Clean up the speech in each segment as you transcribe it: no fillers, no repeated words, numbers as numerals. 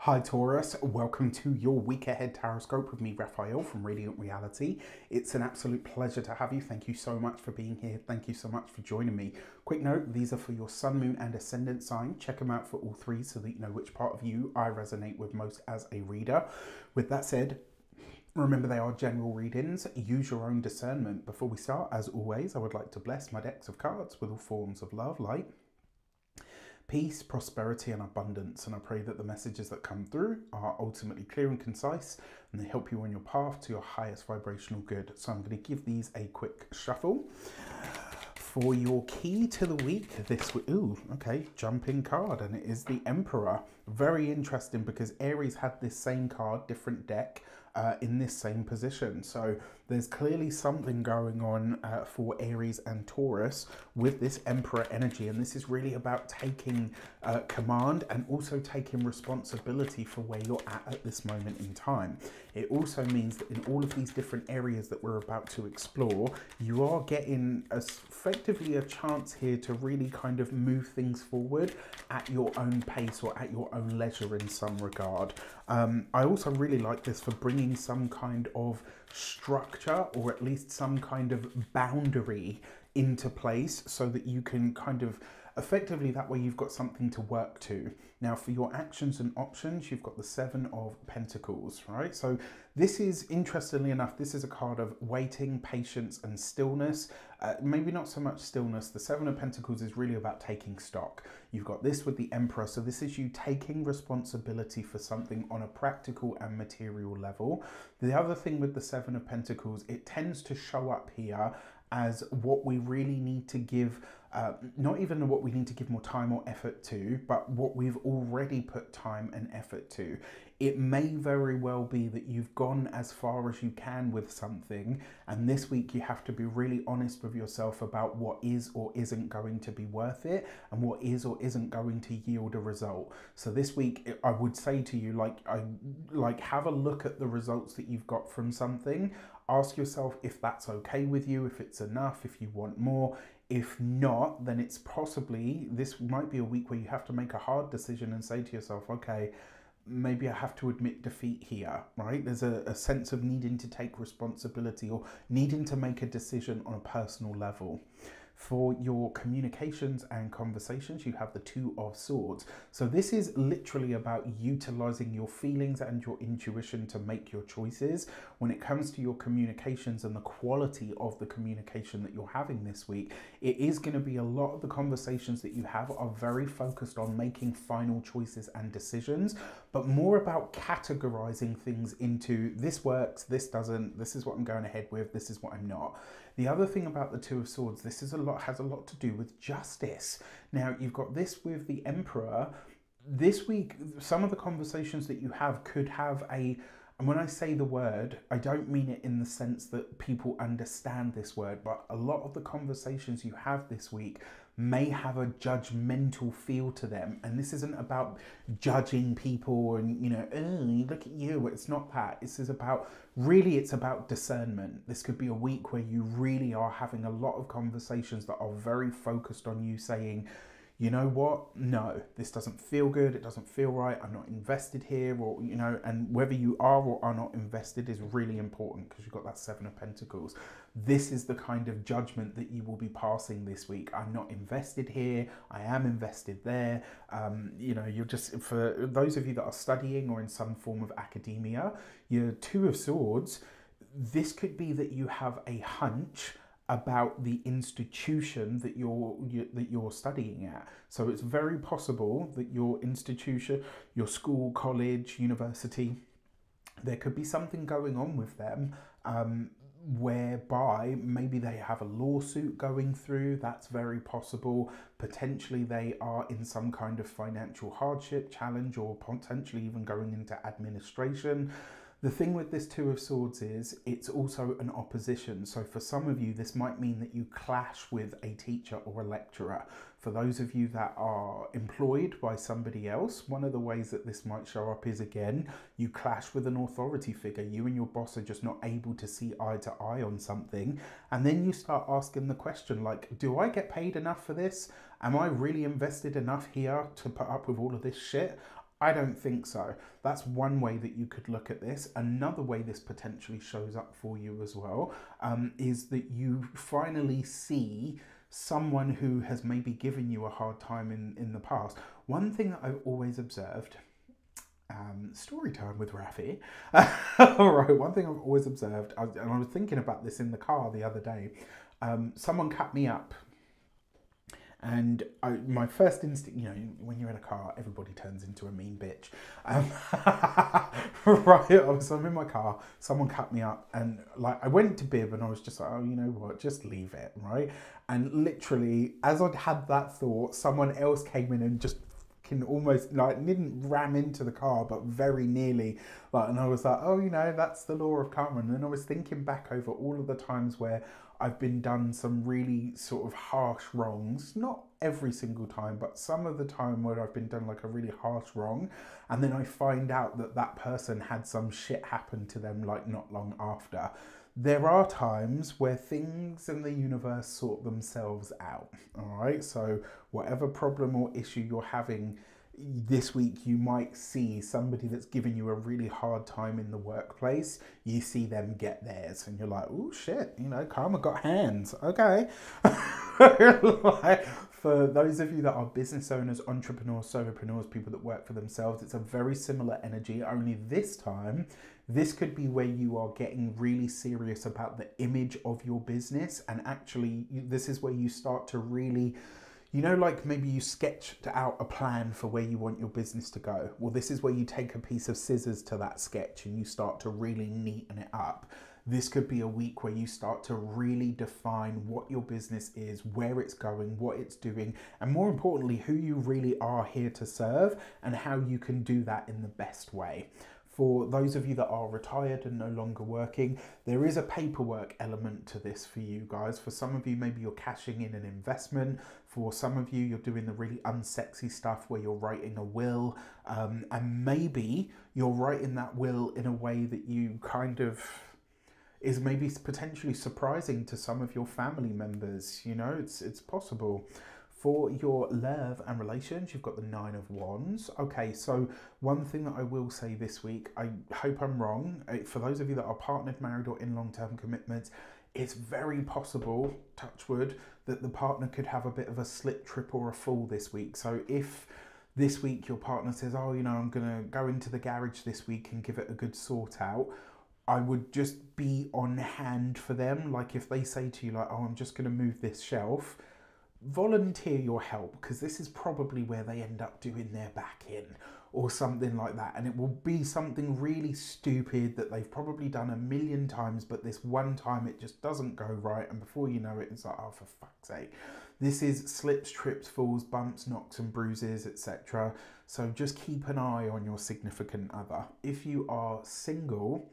Hi Taurus, welcome to your week ahead Taroscope with me, Raphael from Reydiant Reality. It's an absolute pleasure to have you. Thank you so much for being here. Thank you so much for joining me. Quick note, these are for your sun, moon and ascendant sign. Check them out for all three so that you know which part of you I resonate with most as a reader. With that said, remember they are general readings. Use your own discernment. Before we start, as always, I would like to bless my decks of cards with all forms of love, light, peace, prosperity and abundance, and I pray that the messages that come through are ultimately clear and concise and they help you on your path to your highest vibrational good. So I'm going to give these a quick shuffle. For your key to the week this week, ooh, okay, jumping card, and it is the Emperor. Very interesting because Aries had this same card, different deck, in this same position. So there's clearly something going on for Aries and Taurus with this Emperor energy, and this is really about taking command and also taking responsibility for where you're at this moment in time. It also means that in all of these different areas that we're about to explore, you are getting effectively a chance here to really kind of move things forward at your own pace or at your own leisure in some regard. I also really like this for bringing some kind of structure or at least some kind of boundary into place so that you can kind of effectively, that way you've got something to work to. Now for your actions and options, you've got the Seven of Pentacles, right? So this is, interestingly enough, this is a card of waiting, patience and stillness. Maybe not so much stillness. The Seven of Pentacles is really about taking stock. You've got this with the Emperor. So this is you taking responsibility for something on a practical and material level. The other thing with the Seven of Pentacles, it tends to show up here as what we really need to give, not even what we need to give more time or effort to, but what we've already put time and effort to. It may very well be that you've gone as far as you can with something, and this week you have to be really honest with yourself about what is or isn't going to be worth it and what is or isn't going to yield a result. So this week I would say to you, have a look at the results that you've got from something. Ask yourself if that's okay with you, if it's enough, if you want more. If not, then it's possibly, this might be a week where you have to make a hard decision and say to yourself, okay, maybe I have to admit defeat here, right? There's a sense of needing to take responsibility or needing to make a decision on a personal level. For your communications and conversations, you have the Two of Swords. So this is literally about utilizing your feelings and your intuition to make your choices. When it comes to your communications and the quality of the communication that you're having this week, it is going to be a lot of the conversations that you have are very focused on making final choices and decisions, but more about categorizing things into this works, this doesn't, this is what I'm going ahead with, this is what I'm not. The other thing about the Two of Swords, this is has a lot to do with justice. Now, you've got this with the Emperor. This week, some of the conversations that you have could have and when I say the word, I don't mean it in the sense that people understand this word, but a lot of the conversations you have this week may have a judgmental feel to them. And this isn't about judging people and, you know, oh, look at you. It's not that. This is about, really, it's about discernment. This could be a week where you really are having a lot of conversations that are very focused on you saying, you know what? No, this doesn't feel good. It doesn't feel right. I'm not invested here, or, you know, and whether you are or are not invested is really important because you've got that Seven of Pentacles. This is the kind of judgment that you will be passing this week. I'm not invested here. I am invested there. You know, you're just, for those of you that are studying or in some form of academia, your Two of Swords, this could be that you have a hunch about the institution that you're studying at. So it's very possible that your institution, your school, college, university, there could be something going on with them whereby maybe they have a lawsuit going through. That's very possible. Potentially they are in some kind of financial hardship challenge, or potentially even going into administration. The thing with this Two of Swords is it's also an opposition. So for some of you, this might mean that you clash with a teacher or a lecturer. For those of you that are employed by somebody else, one of the ways that this might show up is, again, you clash with an authority figure. You and your boss are just not able to see eye to eye on something. And then you start asking the question, like, do I get paid enough for this? Am I really invested enough here to put up with all of this shit? I don't think so. That's one way that you could look at this. Another way this potentially shows up for you as well is that you finally see someone who has maybe given you a hard time in the past. One thing that I've always observed, story time with Rafi. All right, one thing I've always observed, and I was thinking about this in the car the other day, someone cut me up. And my first instinct, you know, when you're in a car, everybody turns into a mean bitch. Right, so I'm in my car, someone cut me up, and like I went to bib and I was just like, oh, you know what, just leave it, right? And literally, as I'd had that thought, someone else came in and just almost like didn't ram into the car, but very nearly. Like, and I was like, oh, you know, that's the law of karma. And then I was thinking back over all of the times where I've been done some really sort of harsh wrongs, not every single time, but some of the time where I've been done like a really harsh wrong, and then I find out that that person had some shit happen to them like not long after. There are times where things in the universe sort themselves out, all right? So whatever problem or issue you're having this week, you might see somebody that's giving you a really hard time in the workplace. You see them get theirs and you're like, oh shit, you know, karma got hands. Okay. Like, for those of you that are business owners, entrepreneurs, solopreneurs, people that work for themselves, it's a very similar energy, only this time, this could be where you are getting really serious about the image of your business. And actually, this is where you start to really, you know, like maybe you sketched out a plan for where you want your business to go. Well, this is where you take a piece of scissors to that sketch and you start to really neaten it up. This could be a week where you start to really define what your business is, where it's going, what it's doing, and more importantly, who you really are here to serve and how you can do that in the best way. For those of you that are retired and no longer working, there is a paperwork element to this for you guys. For some of you, maybe you're cashing in an investment. For some of you, you're doing the really unsexy stuff where you're writing a will. And maybe you're writing that will in a way that you kind of is maybe potentially surprising to some of your family members. You know, it's possible. For your love and relations, you've got the 9 of Wands. Okay, so one thing that I will say this week, I hope I'm wrong. For those of you that are partnered, married, or in long-term commitments, it's very possible, touch wood, that the partner could have a bit of a slip, trip, or a fall this week. So if this week your partner says, oh, you know, I'm going to go into the garage this week and give it a good sort out, I would just be on hand for them. Like if they say to you, like, oh, I'm just going to move this shelf, volunteer your help, because this is probably where they end up doing their back in or something like that, and it will be something really stupid that they've probably done a million times, but this one time it just doesn't go right, and before you know it, it's like, oh, for fuck's sake. This is slips, trips, falls, bumps, knocks and bruises, etc. So just keep an eye on your significant other. If you are single,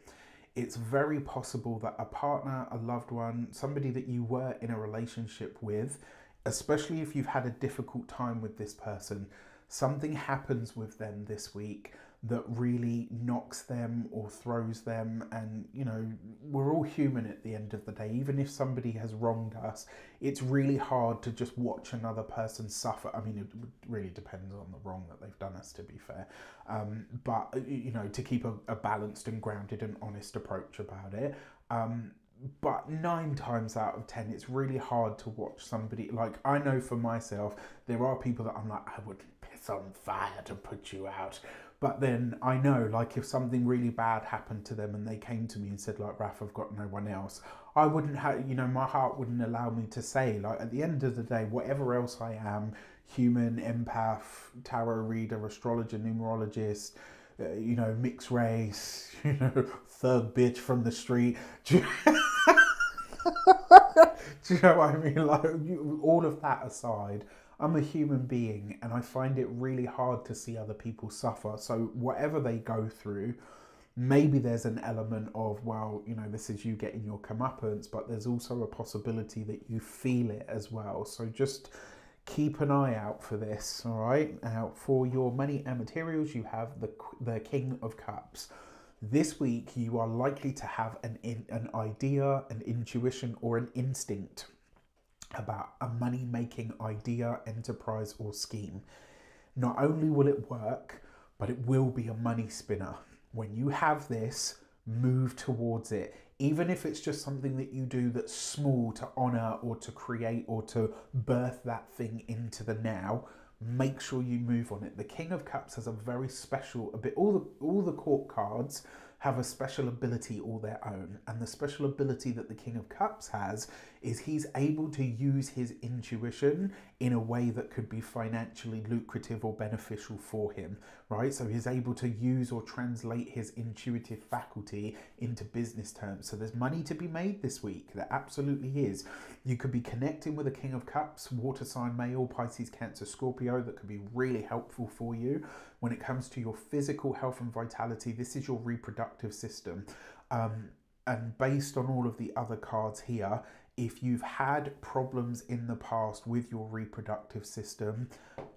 it's very possible that a partner, a loved one, somebody that you were in a relationship with, especially if you've had a difficult time with this person, something happens with them this week that really knocks them or throws them. And, you know, we're all human at the end of the day. Even if somebody has wronged us, it's really hard to just watch another person suffer. I mean, it really depends on the wrong that they've done us, to be fair. But, you know, to keep a balanced and grounded and honest approach about it. But 9 times out of 10, it's really hard to watch somebody. Like, I know for myself, there are people that I'm like, I would piss on fire to put you out. But then I know, like, if something really bad happened to them and they came to me and said, like, Raph, I've got no one else, I wouldn't have, you know, my heart wouldn't allow me to say, like, at the end of the day, whatever else I am, human, empath, tarot reader, astrologer, numerologist, you know, mixed race, you know, thug bitch from the street. Do you know what I mean? Like, all of that aside, I'm a human being and I find it really hard to see other people suffer. So whatever they go through, maybe there's an element of, well, you know, this is you getting your comeuppance, but there's also a possibility that you feel it as well. So just keep an eye out for this, all right? Now, for your money and materials, you have the King of Cups. This week, you are likely to have an idea, an intuition, or an instinct about a money-making idea, enterprise, or scheme. Not only will it work, but it will be a money spinner. When you have this, move towards it. Even if it's just something that you do that's small to honor or to create or to birth that thing into the now, make sure you move on it. The King of Cups has a very special, all the court cards have a special ability all their own. And the special ability that the King of Cups has is he's able to use his intuition in a way that could be financially lucrative or beneficial for him, right? So he's able to use or translate his intuitive faculty into business terms. So there's money to be made this week. There absolutely is. You could be connecting with a King of Cups, water sign male, Pisces, Cancer, Scorpio. That could be really helpful for you. When it comes to your physical health and vitality, this is your reproductive system. And based on all of the other cards here, if you've had problems in the past with your reproductive system,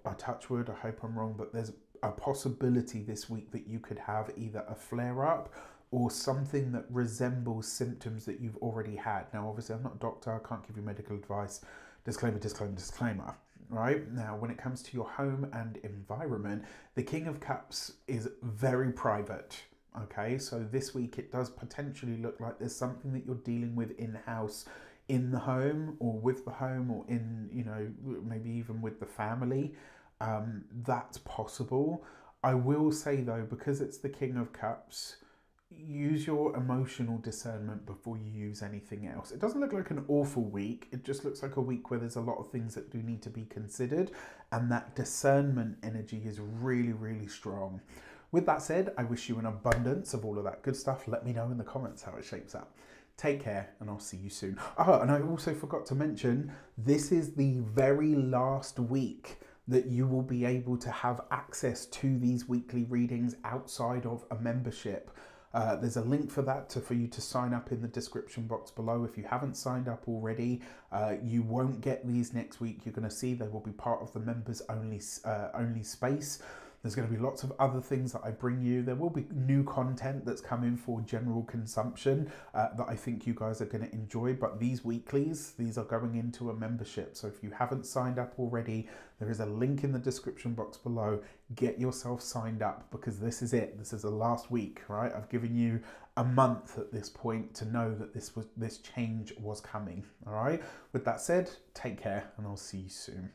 I touch wood, I hope I'm wrong, but there's a possibility this week that you could have either a flare-up or something that resembles symptoms that you've already had. Now, obviously, I'm not a doctor, I can't give you medical advice. Disclaimer, disclaimer, disclaimer. Right now, when it comes to your home and environment, the King of Cups is very private. Okay, so this week it does potentially look like there's something that you're dealing with in-house, in the home or with the home, or in, you know, maybe even with the family. That's possible. I will say though, because it's the King of Cups, use your emotional discernment before you use anything else. It doesn't look like an awful week. It just looks like a week where there's a lot of things that do need to be considered, and that discernment energy is really, really strong. With that said, I wish you an abundance of all of that good stuff. Let me know in the comments how it shapes up. Take care, and I'll see you soon. Oh, and I also forgot to mention, this is the very last week that you will be able to have access to these weekly readings outside of a membership. There's a link for that for you to sign up in the description box below. If you haven't signed up already, you won't get these next week. You're going to see they will be part of the members only space. There's going to be lots of other things that I bring you. There will be new content that's coming for general consumption that I think you guys are going to enjoy. But these weeklies, these are going into a membership. So if you haven't signed up already, there is a link in the description box below. Get yourself signed up, because this is it. This is the last week, right? I've given you a month at this point to know that this change was coming. All right. With that said, take care, and I'll see you soon.